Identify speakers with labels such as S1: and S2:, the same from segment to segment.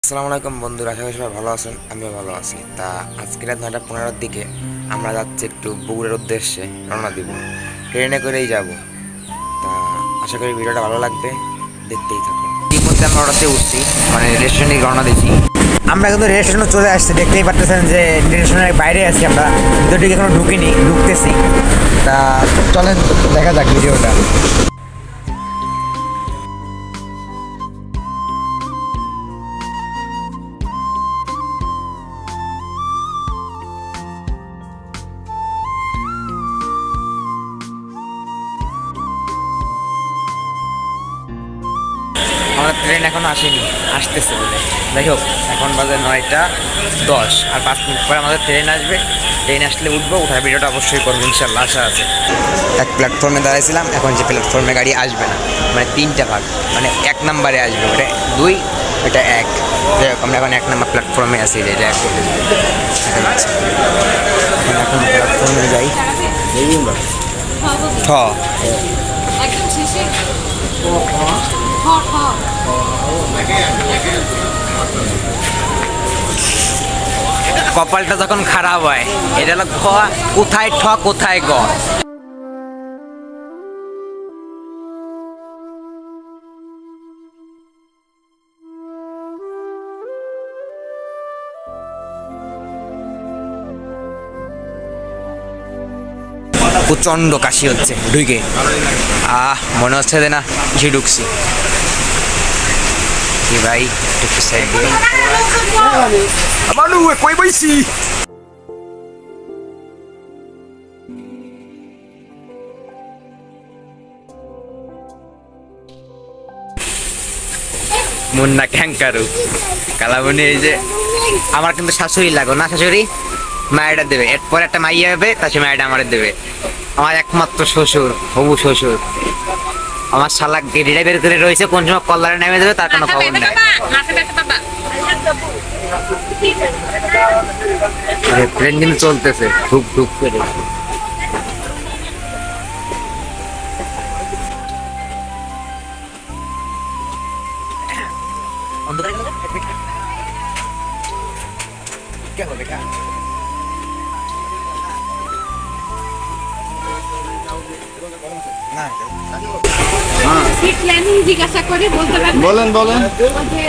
S1: আসসালামু আলাইকুম বন্ধুরা, আশা করি সবাই ভালো আছেন। আমিও ভালো আছি। তা আজকে রাত 9:15-র দিকে আমরা যাচ্ছি একটু বগুড়ার উদ্দেশ্যে, রওনা দিব। ট্রেনে করেই যাব। তা আশা করি ভিডিওটা ভালো লাগবে, দেখতেই থাকুন। ইতিমধ্যে আমরা অটোতে উঠছি, মানে রেল স্টেশনে রওনা দিচ্ছি।
S2: আমরা কিন্তু রেল স্টেশনে চলে আসছি, দেখতেই পাচ্ছেন যে রেল স্টেশনের বাইরে আছি আমরা, ভিতর দিকে এখনো ঢুকিনি, ঢুকতেছি। তা চলেন দেখা যাক ভিডিওটা।
S1: আমাদের ট্রেন এখনো আসেনি, আসতেছে বলে। যাই হোক, এখন বাজে 9:10, আর 5 মিনিট পরে আমাদের ট্রেন আসবে। ট্রেন আসলে উঠবো, উঠার ভিডিওটা অবশ্যই করবো, ইনশাল্লাহ আশা আছে। এক প্ল্যাটফর্মে দাঁড়াইছিলাম, এখন যে প্ল্যাটফর্মে গাড়ি আসবে না, মানে 3টা ভাগ, মানে 1 নাম্বারে আসবে, ওটা 2, ওটা 1। যাই হোক, আমরা এখন 1 নাম্বার প্ল্যাটফর্মে আছি, যেটা এখন প্ল্যাটফর্মে যাই। ঠ
S3: একদম শেষে
S1: কপালটা যখন খারাপ হয়, এটা হলো খ, কোথায় ঠ কোথায় গ। প্রচণ্ড কাশি হচ্ছে ঢুকে, মনে হচ্ছে যে না কিছু ঢুকছি। কি ভাই, একটু সাইড দিয়ে মানু কই বইছি। মুন্না ক্যাঙ্কারু কালাবনি। এই যে আমার কিন্তু শাশুড়ি লাগো না, শাশুড়ি মায়েরা দেবে, এরপর একটা মাইয়া হবে, তার সে মায়েরা আমার দেবে। আমার একমাত্র শ্বশুর, হবু শ্বশুর। আমার শালা গেড়িটা বের করে রয়েছে, কোন সময় কল্লারে নেমে দেবে তার কোনো খবর নাই। ট্রেন কিন্তু চলতেছে ধুক ধুক করে।
S3: সিট প্ল্যানিং জিজ্ঞাসা করে বলতে পারবেন?
S4: বলেন বলেন।
S3: যে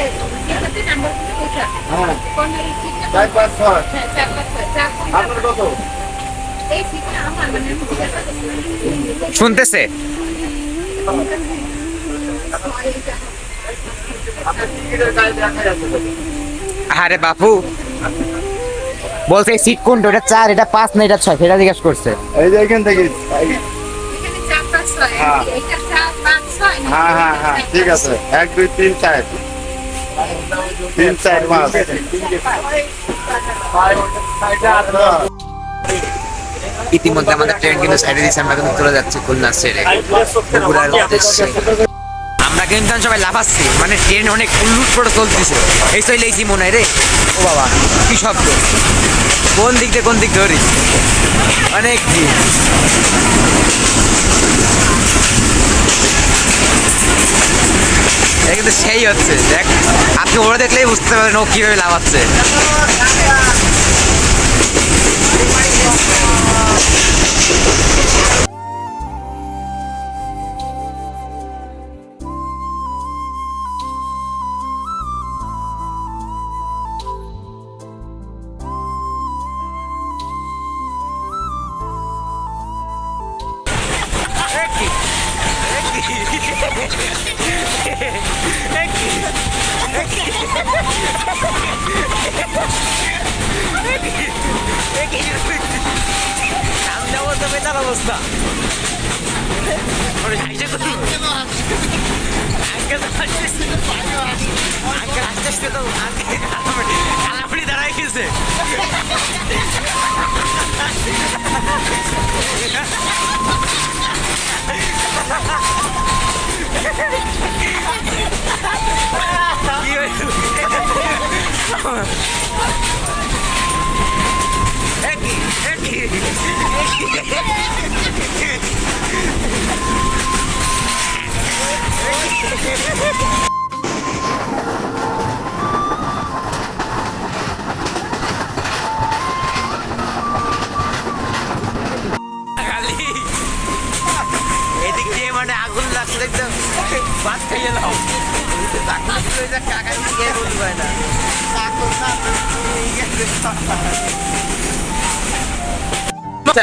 S3: এটাতে নাম্বারগুলো কোথায়?
S4: হ্যাঁ,
S3: কোনটার সিটটা?
S4: 4-5-6
S3: হ্যাঁ, 4-5-6
S4: আপনার কত?
S3: এই সিটটা আমার, মানে আমি জিজ্ঞাসা করছি।
S1: শুনতেছে?
S4: আপনার টিকিটের গায়ে দেখা যাচ্ছে তো।
S1: আরে বাপু বলছে সিট কোনটা, ওটা 4, এটা 5 না এটা 6, সেটা জিজ্ঞাসা করছে।
S4: এই যে এখান থেকে
S3: এখানে 4-5-6,
S4: হ্যাঁ।
S3: এটা 4-5-6 না?
S4: হ্যাঁ হ্যাঁ হ্যাঁ, ঠিক আছে। 1 2 3 4 3 4 5
S1: ইতিমধ্যে আমাদের ট্রেন কিন্তু সাইডে দিয়েছে, আমরা কিন্তু চলে যাচ্ছি খুলনা ছেড়ে বগুড়ার উদ্দেশ্যে। আমরা কিন্তু সবাই লাফাচ্ছি, মানে ট্রেন অনেক উল্লুট করে চলতেছে। এই চলে এসি মনে হয় রে। ও বাবা, কি শব্দ! কোন দিক দিয়ে কোন দিক ধরি, অনেক ভিড়। এটা কিন্তু সেই হচ্ছে, দেখ আপনি ওরা দেখলেই বুঝতে পারবেন ও কিভাবে লাফাচ্ছে। অবস্থা দাঁড়ায় গেছে।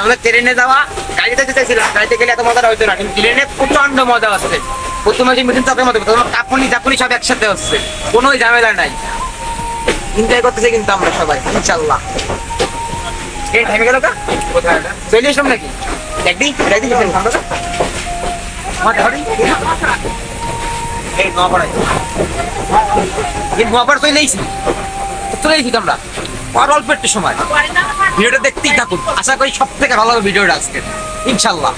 S1: আমাদের ট্রেনে যাওয়া গাড়িতে যেতেছিলাম, গাড়িতে গেলে এত মজা হইতো না, কিন্তু ট্রেনে প্রচন্ড মজা আসছে। প্রথমে যে মিঠুন চকের মতো কাপুনি চাপুনি সব একসাথে হচ্ছে, কোনো ঝামেলা নাই, এনজয় করতেছে কিন্তু আমরা সবাই ইনশাল্লাহ। ট্রেন থেমে গেল কা কোথায় চলে আসলাম নাকি একদিন এই নোয়াপাড়ায় নোয়াপাড়া চলে এসেছি, চলে এসেছি আমরা আর অল্প একটু সময়। ভিডিওটা দেখতেই থাকুন, আশা করি সব থেকে ভালো হবে ভিডিওটা আজকে ইনশাল্লাহ।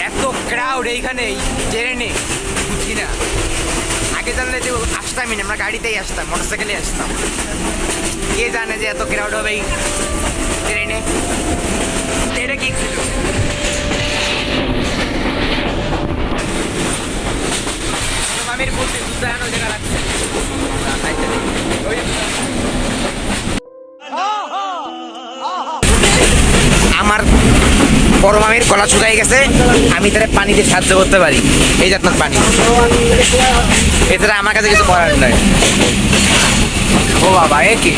S1: এত ক্রাউড এইখানে ট্রেনে বুঝি না, আগে জানলে যে আসতামই না, আমরা গাড়িতেই আসতাম, মোটরসাইকেলে আসতাম। কে জানে যে এত ক্রাউড হবে এই ট্রেনে। এটা কি ছিল? মামির বলতে দুধানো জায়গা লাগছে। আমার বড় মামির গলা শুকাই গেছে, আমি তারা পানি দিয়ে সাহায্য করতে পারি, এই যে আপনার পানি, এছাড়া আমার কাছে কিছু করার নাই। ও বাবা এ কি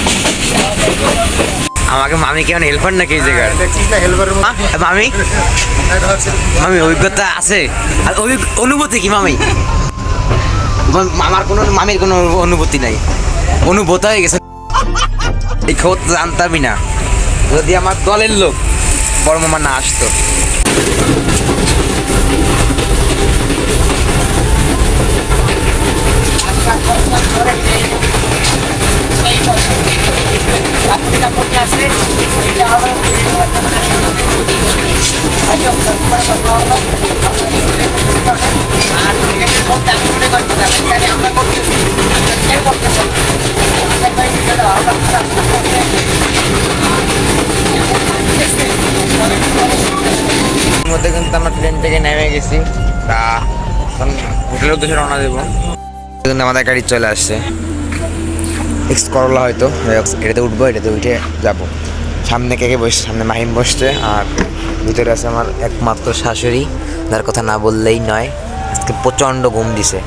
S1: আমাকে মামি কেমন হেল্পার নাকি এই জায়গায়? মামি মামি অভিজ্ঞতা আছে, আর অনুভূতি কি মামি? আমার কোনো মামির কোনো অনুভূতি নাই, অনুভূত হয়ে গেছে। এই খবর তো জানতামই না, যদি আমার দলের লোক বড় মামা না আসতো। মধ্যে কিন্তু আমরা ট্রেন থেকে নেমে গেছি, তা এখন হোটেলের উদ্দেশ্যে রওনা দেবো। কিন্তু আমাদের গাড়ি চলে আসছে, এক্স করলা হয়তো, এটাতে উঠবো, এটাতে উঠে যাবো। সামনে কে কে বসছে? সামনে মাহিম বসছে, আর ভিতরে আছে আমার একমাত্র শাশুড়ি, যার কথা না বললেই নয়। আজকে প্রচণ্ড ঘুম দিছে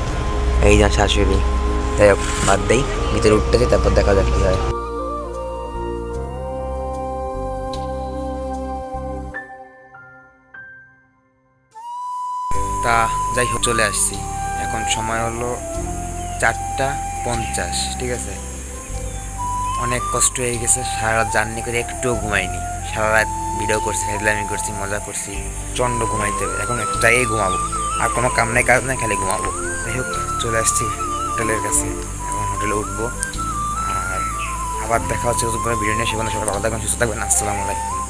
S1: এই যে শাশুড়ি। তাই হোক বাদ দেই, ভিতরে উঠতেছি, তারপর দেখা যাক কি হয়। তা যাই হোক চলে আসছি, এখন সময় হলো 4:50, ঠিক আছে। অনেক কষ্ট হয়ে গেছে, সারা রাত জার্নি করে একটুও ঘুমাইনি, সারা রাত ভিডিও করছি, হেডলাইন করছি, মজা করছি, চন্ড ঘুমাইতে হবে। এখন একটু জায়গায় ঘুমাবো, আর কোনো কাম নাই কাজ নাই, খালি ঘুমাবো। যাই হোক চলে আসছি হোটেলের কাছে, এখন হোটেলে উঠবো, আর আবার দেখা হচ্ছে নতুন কোনো ভিডিও নিয়ে। সেখানে সবাই ভালো থাকবেন, সুস্থ থাকবেন। আসসালামু আলাইকুম।